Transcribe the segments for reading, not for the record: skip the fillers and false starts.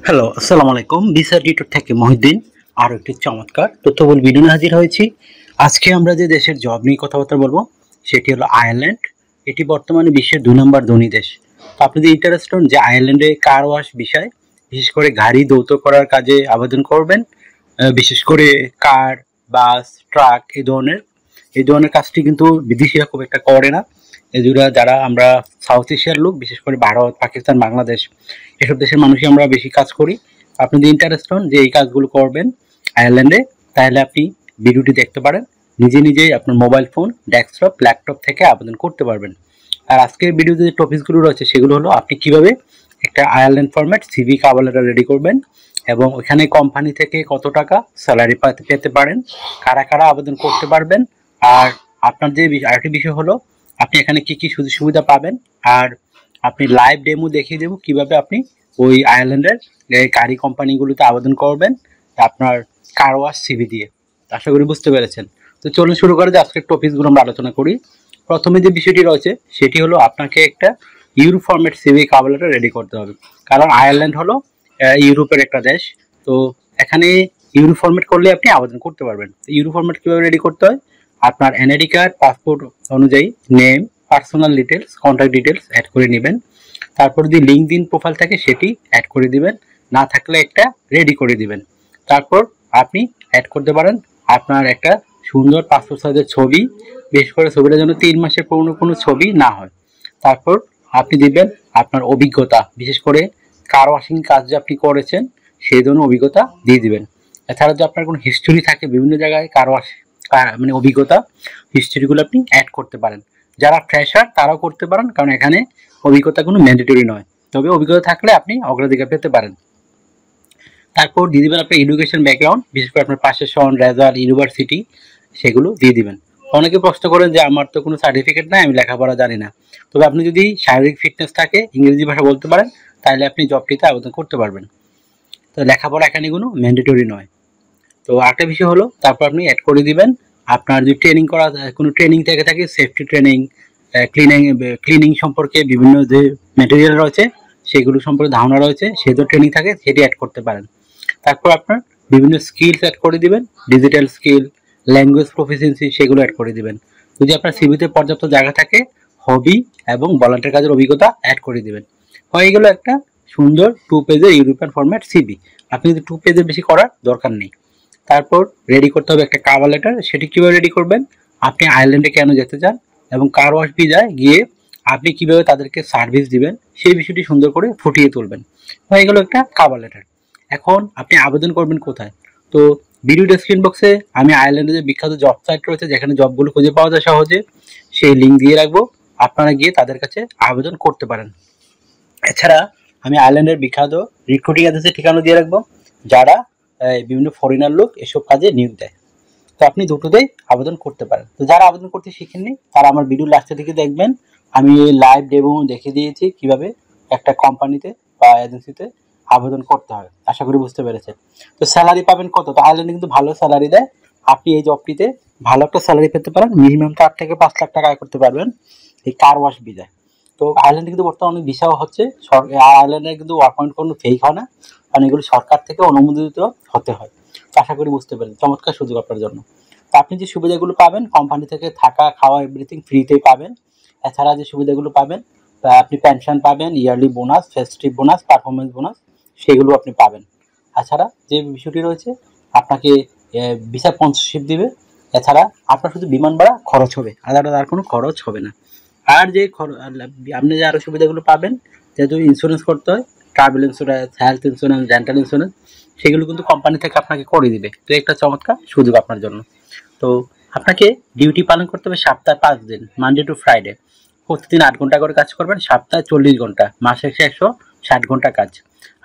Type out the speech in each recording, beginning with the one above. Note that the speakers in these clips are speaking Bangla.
হ্যালো, আসসালামু আলাইকুম। ভিসা টিউটর থেকে মহিউদ্দিন আরও একটি চমৎকার তথ্যবহুল ভিডিও নিয়ে হাজির হয়েছি। আজকে আমরা যে দেশের জব নিয়ে কথাবার্তা বলবো সেটি হলো আয়ারল্যান্ড। এটি বর্তমানে বিশ্বের ২ নম্বর ধনী দেশ। তো আপনি যদি ইন্টারেস্ট হন যে আয়ারল্যান্ডে কার ওয়াশ বিষয়, বিশেষ করে গাড়ি ধৌত করার কাজে আবেদন করবেন, বিশেষ করে কার, বাস, ট্রাক এই ধরনের কাজটি কিন্তু বিদেশিরা খুব একটা করে না। এগুলা যারা আমরা সাউথ এশিয়ার লোক, বিশেষ করে ভারত, পাকিস্তান, বাংলাদেশ এসব দেশের মানুষই আমরা বেশি কাজ করি। আপনি যদি ইন্টারেস্ট হন যে এই কাজগুলো করবেন আয়ারল্যান্ডে, তাহলে আপনি ভিডিওটি দেখতে পারেন। নিজে নিজেই আপনার মোবাইল ফোন, ডেস্কটপ, ল্যাপটপ থেকে আবেদন করতে পারবেন। আর আজকের ভিডিওতে যে টপিকসগুলো রয়েছে সেগুলো হলো আপনি কিভাবে একটা Ireland format CV cover letter ready করবেন এবং ওখানে কোম্পানি থেকে কত টাকা স্যালারি পেতে পারেন, কারা কারা আবেদন করতে পারবেন। আর আপনার যে আরেকটি বিষয় হলো আপনি এখানে কি কি সুযোগ সুবিধা পাবেন। আর আপনি লাইভ ডেমো দেখিয়ে দেবো কিভাবে আপনি ওই আয়ারল্যান্ডের গাড়ি কোম্পানিগুলোতে আবেদন করবেন আপনার কার ওয়াশ সিভি দিয়ে। আশা করি বুঝতে পেরেছেন। তো চলুন শুরু করে যে আজকের টপিকসগুলো আমরা আলোচনা করি। প্রথমে যে বিষয়টি রয়েছে সেটি হলো আপনাকে একটা euro format CV cover letter ready করতে হবে, কারণ আয়ারল্যান্ড হলো ইউরোপের একটা দেশ। তো এখানে ইউরো ফরম্যাট করলে আপনি আবেদন করতে পারবেন। ইউরো ফরম্যাট কীভাবে রেডি করতে হয়, আপনার এনআইডি কার্ড, পাসপোর্ট অনুযায়ী name, personal details, contact details add করে নেবেন। তারপর যদি লিঙ্কডইন প্রোফাইল থাকে সেটি অ্যাড করে দিবেন, না থাকলে একটা রেডি করে দিবেন। তারপর আপনি অ্যাড করতে পারেন আপনার একটা সুন্দর পাসপোর্ট সাইজের ছবি, বিশেষ করে ছবিটা যেন 3 মাসের পুরনো কোনো ছবি না হয়। তারপর আপনি দিবেন আপনার অভিজ্ঞতা, বিশেষ করে কার ওয়াশিং কাজ যে আপনি করেছেন সেই ধরনের অভিজ্ঞতা দিয়ে দিবেন। এছাড়া যদি আপনার কোনো হিস্টোরি থাকে বিভিন্ন জায়গায় কার ওয়াশ মানে অভিজ্ঞতা, হিস্টোরিগুলো আপনি অ্যাড করতে পারেন। যারা ফ্রেশার তারাও করতে পারেন, কারণ এখানে অভিজ্ঞতা কোনো ম্যান্ডেটরি নয়, তবে অভিজ্ঞতা থাকলে আপনি অগ্রাধিকার পেতে পারেন। তারপর দিয়ে দিবেন আপনার এডুকেশন ব্যাকগ্রাউন্ড, বিশেষ করে আপনার পাশের সন, রেজাল্ট, ইউনিভার্সিটি সেগুলো দিয়ে দিবেন। অনেকে প্রশ্ন করেন যে আমার তো কোনো সার্টিফিকেট নাই, আমি লেখাপড়া জানি না। তবে আপনি যদি শারীরিক ফিটনেস থাকে, ইংরেজি ভাষা বলতে পারেন, তাহলে আপনি জবটিতে আবেদন করতে পারবেন। তো লেখাপড়া এখানে কোনো ম্যান্ডেটরি নয়। তো আরেকটা বিষয় হলো তারপর আপনি অ্যাড করে দিবেন আপনার যদি ট্রেনিং করা কোনো ট্রেনিং থেকে থাকে, সেফটি ট্রেনিং, ক্লিনিং সম্পর্কে বিভিন্ন যে ম্যাটেরিয়াল রয়েছে সেগুলো সম্পর্কে ধারণা রয়েছে, সেগুলো ট্রেনিং থাকে সেটি অ্যাড করতে পারেন। তারপর আপনার বিভিন্ন স্কিলস অ্যাড করে দিবেন, ডিজিটাল স্কিল, ল্যাঙ্গুয়েজ প্রফিসিয়েন্সি সেগুলো অ্যাড করে দিবেন। যদি আপনার সিভিতে পর্যাপ্ত জায়গা থাকে, হবি এবং ভলান্টিয়ার কাজের অভিজ্ঞতা অ্যাড করে দিবেন। হয়ে গেল একটা সুন্দর 2 পেজের ইউরোপিয়ান ফরম্যাট সিভি। আপনি যদি 2 পেজের বেশি করার দরকার নেই। তারপর রেডি করতে হবে একটা কভার লেটার। সেটি কীভাবে রেডি করবেন, আপনি আয়ারল্যান্ডে কেন যেতে চান এবং কার ওয়াশ ভিসায় গিয়ে আপনি কিভাবে তাদেরকে সার্ভিস দিবেন সেই বিষয়টি সুন্দর করে ফুটিয়ে তুলবেন। হয়ে গেল একটা কভার লেটার। এখন আপনি আবেদন করবেন কোথায়? তো ভিডিও ডেসক্রিপশন বক্সে আমি আয়ারল্যান্ডে যে বিখ্যাত জব সাইট রয়েছে যেখানে জবগুলো খুঁজে পাওয়া যায় সহজে, সেই লিঙ্ক দিয়ে রাখবো, আপনারা গিয়ে তাদের কাছে আবেদন করতে পারেন। এছাড়া আমি আয়ারল্যান্ডের বিখ্যাত রিক্রুটিং এজেন্সির ঠিকানা দিয়ে রাখবো, যারা বিভিন্ন ফরেনার লোক এসব কাজে নিয়োগ দেয়। তো আপনি দুটোতেই আবেদন করতে পারেন। তো যারা আবেদন করতে শিখেননি তারা আমার ভিডিও লাস্টের দিকে দেখবেন, আমি লাইভ ডেমো দেখিয়ে দিয়েছি কিভাবে একটা কোম্পানিতে বা এজেন্সিতে আবেদন করতে হয়। আশা করি বুঝতে পেরেছেন। তো স্যালারি পাবেন কত? তো আয়ারল্যান্ডে কিন্তু ভালো স্যালারি দেয়। আপনি এই জবটিতে ভালো একটা স্যালারি পেতে পারেন, মিনিমাম 4 থেকে 5 লাখ টাকা আয় করতে পারবেন এই কার ওয়াশ ভিসায়। তো আয়ারল্যান্ডে কিন্তু বর্তমানে অনেক ভিসাও হচ্ছে। আয়ারল্যান্ডে কিন্তু ওয়ার্ক পয়েন্ট কোনো ফেক হয় না, কারণ এগুলো সরকার থেকে অনুমোদিত হতে হয়। তো আশা করি বুঝতে পারেন, চমৎকার সুযোগ আপনার জন্য। তো আপনি যে সুবিধাগুলো পাবেন কোম্পানি থেকে, থাকা, খাওয়া এভরিথিং ফ্রিতেই পাবেন। এছাড়া যে সুবিধাগুলো পাবেন, আপনি পেনশন পাবেন, yearly bonus, festive bonus, performance bonus সেগুলো আপনি পাবেন। তাছাড়া যে বিষয়টি রয়েছে আপনাকে ভিসা স্পন্সরশিপ দিবে। এছাড়া আপনার শুধু বিমান ভাড়া খরচ হবে, আর কোনো খরচ হবে না। আর যে আপনি যে আরও সুবিধাগুলো পাবেন, যেহেতু ইন্স্যুরেন্স করতে হয়, travel insurance, health insurance, dental insurance সেগুলো কিন্তু কোম্পানি থেকে আপনাকে করে দিবে। তো একটা চমৎকার সুযোগ আপনার জন্য। তো আপনাকে ডিউটি পালন করতে হবে সপ্তাহে 5 দিন, মানডে টু ফ্রাইডে। প্রতিদিন 8 ঘন্টা করে কাজ করবেন, সপ্তাহে 40 ঘন্টা, মাসে 160 ঘন্টা কাজ।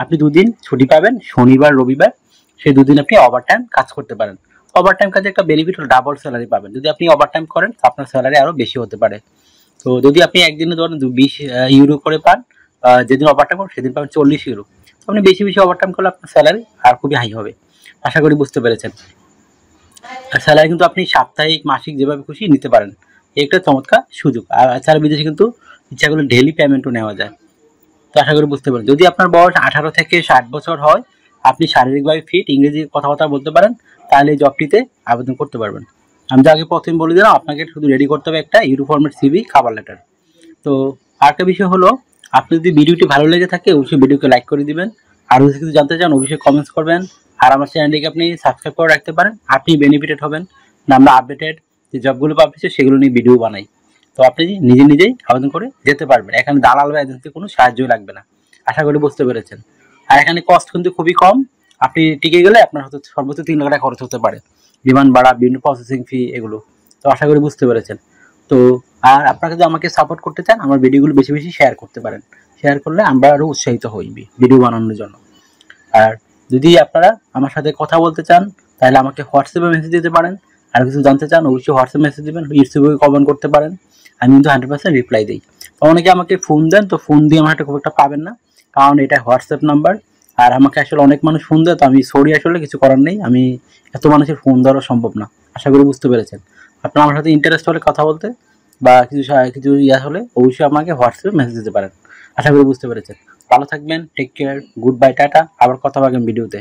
আপনি 2 দিন ছুটি পাবেন, শনিবার রবিবার। সেই 2 দিন আপনি ওভারটাইম কাজ করতে পারেন। ওভারটাইম কাজে একটা বেনিফিট হলো ডাবল স্যালারি পাবেন। যদি আপনি ওভারটাইম করেন আপনার স্যালারি আরও বেশি হতে পারে। তো যদি আপনি একদিনে ধরেন 20 ইউরো করে পান, যেদিন ওভারটাইম করবেন সেদিন পাবেন 40 ইউরো। আপনি বেশি বেশি ওভারটাইম করলে আপনার স্যালারি আর খুবই হাই হবে। আশা করি বুঝতে পেরেছেন। আর স্যালারি কিন্তু আপনি সাপ্তাহিক, মাসিক যেভাবে খুশি নিতে পারেন। একটা চমৎকার সুযোগ। আর এছাড়া বিদেশে কিন্তু ইচ্ছা করলে ডেইলি পেমেন্টও নেওয়া যায়। তো আশা করি বুঝতে পারেন। যদি আপনার বয়স 18 থেকে 60 বছর হয়, আপনি শারীরিকভাবে ফিট, ইংরেজি কথাবার্তা বলতে পারেন, তাহলে এই জবটিতে আবেদন করতে পারবেন। আমি যে আগে প্রথমে বলে দিলাম, আপনাকে শুধু রেডি করতে হবে একটা ইউনিফর্মের সিভি, কভার লেটার। তো আরেকটা বিষয় হলো, আপনি যদি ভিডিওটি ভালো লেগে থাকে অবশ্যই ভিডিওকে লাইক করে দিবেন। আর যদি কিছু জানতে চান অবশ্যই কমেন্টস করবেন। আর আমার চ্যানেলটিকে আপনি সাবস্ক্রাইব করে রাখতে পারেন, আপনি বেনিফিটেড হবেন। না আমরা আপডেটেড যে জবগুলো পাবলিশ সেগুলো নিয়ে ভিডিও বানাই। তো আপনি নিজেই আবেদন করে যেতে পারবেন, এখানে দালাল বা এজেন্সির কোনো সাহায্যই লাগবে না। আশা করি বুঝতে পেরেছেন। আর এখানে কস্ট কিন্তু খুবই কম, আপনি টিকে গেলে আপনার হয়তো সর্বোচ্চ 3 লাখ টাকা খরচ হতে পারে, বিমান ভাড়া, বিভিন্ন প্রসেসিং ফি এগুলো। তো আশা করি বুঝতে পেরেছেন। তো আর আপনারা যদি আমাকে সাপোর্ট করতে চান, আমার ভিডিওগুলো বেশি বেশি শেয়ার করতে পারেন। শেয়ার করলে আমরা আরও উৎসাহিত হই ভিডিও বানানোর জন্য। আর যদি আপনারা আমার সাথে কথা বলতে চান তাহলে আমাকে হোয়াটসঅ্যাপে মেসেজ দিতে পারেন। আর কিছু জানতে চান অবশ্যই হোয়াটসঅ্যাপ মেসেজ দেবেন, ইউটিউবে কমেন্ট করতে পারেন, আমি কিন্তু 100% রিপ্লাই দিই। তো অনেকে আমাকে ফোন দেন, তো ফোন দিয়ে আমার খুব একটা পাবেন না, কারণ এটা হোয়াটসঅ্যাপ নাম্বার। আর আমাকে আসলে অনেক মানুষ ফোন দেয়, তো আমি সরি, আসলে কিছু করার নেই, আমি এত মানুষের ফোন দেওয়া সম্ভব না। আশা করি বুঝতে পেরেছেন। আপনার আমার সাথে ইন্টারেস্ট হলে কথা বলতে বা কিছু ইয়া হলে অবশ্যই আমাকে হোয়াটসঅ্যাপে মেসেজ দিতে পারেন। আশা করি বুঝতে পেরেছেন। ভালো থাকবেন, টেক কেয়ার, গুড বাই, টাটা। আবার কথা হবে আগামী ভিডিওতে।